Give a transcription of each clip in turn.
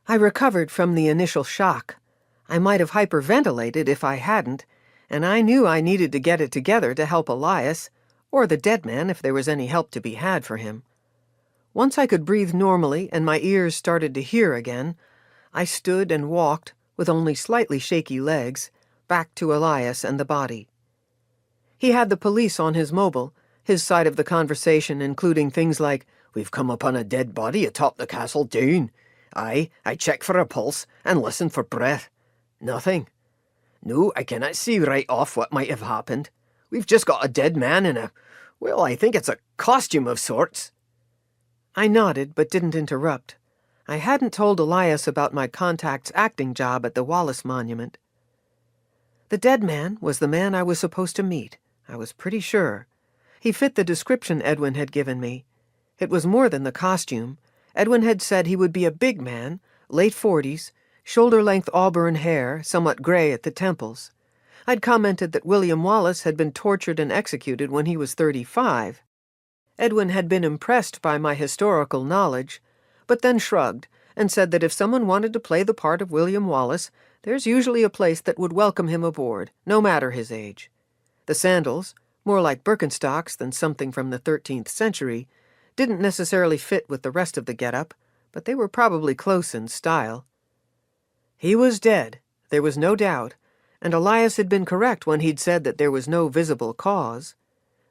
I recovered from the initial shock. I might have hyperventilated if I hadn't, and I knew I needed to get it together to help Elias, or the dead man if there was any help to be had for him. Once I could breathe normally and my ears started to hear again, I stood and walked, with only slightly shaky legs, back to Elias and the body. He had the police on his mobile, his side of the conversation including things like, "We've come upon a dead body atop the Castle Doune. I check for a pulse and listen for breath. Nothing. No, I cannot see right off what might have happened. We've just got a dead man in well, I think it's a costume of sorts." I nodded but didn't interrupt. I hadn't told Elias about my contact's acting job at the Wallace Monument. The dead man was the man I was supposed to meet, I was pretty sure. He fit the description Edwin had given me. It was more than the costume. Edwin had said he would be a big man, late 40s, shoulder-length auburn hair, somewhat gray at the temples. I'd commented that William Wallace had been tortured and executed when he was 35. Edwin had been impressed by my historical knowledge, but then shrugged and said that if someone wanted to play the part of William Wallace, there's usually a place that would welcome him aboard, no matter his age. The sandals, more like Birkenstocks than something from the 13th century, didn't necessarily fit with the rest of the getup, but they were probably close in style. He was dead, there was no doubt, and Elias had been correct when he'd said that there was no visible cause.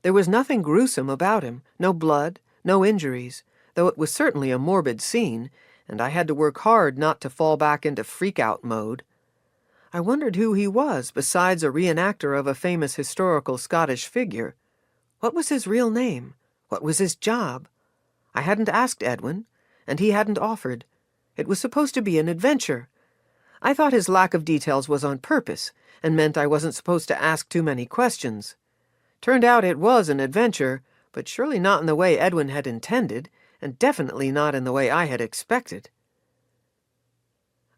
There was nothing gruesome about him, no blood, no injuries, though it was certainly a morbid scene, and I had to work hard not to fall back into freak-out mode. I wondered who he was besides a reenactor of a famous historical Scottish figure. What was his real name? What was his job? I hadn't asked Edwin, and he hadn't offered. It was supposed to be an adventure. I thought his lack of details was on purpose, and meant I wasn't supposed to ask too many questions. Turned out it was an adventure, but surely not in the way Edwin had intended, and definitely not in the way I had expected.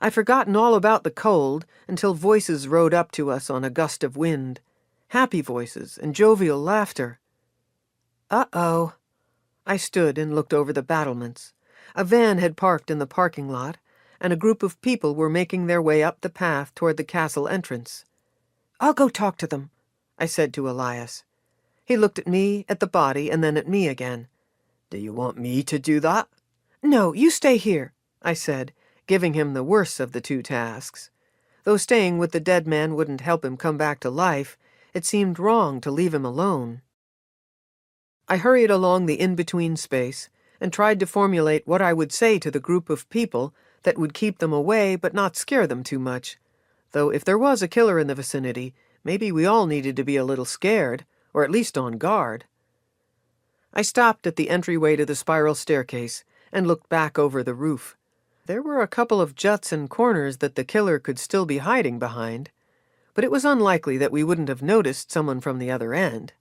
I'd forgotten all about the cold until voices rode up to us on a gust of wind. Happy voices and jovial laughter. Uh-oh. I stood and looked over the battlements. A van had parked in the parking lot, and a group of people were making their way up the path toward the castle entrance. "I'll go talk to them," I said to Elias. He looked at me, at the body, and then at me again. "Do you want me to do that?" "No, you stay here," I said, giving him the worse of the two tasks. Though staying with the dead man wouldn't help him come back to life, it seemed wrong to leave him alone. I hurried along the in-between space and tried to formulate what I would say to the group of people that would keep them away but not scare them too much. Though if there was a killer in the vicinity, maybe we all needed to be a little scared, or at least on guard. I stopped at the entryway to the spiral staircase and looked back over the roof. There were a couple of juts and corners that the killer could still be hiding behind, but it was unlikely that we wouldn't have noticed someone from the other end.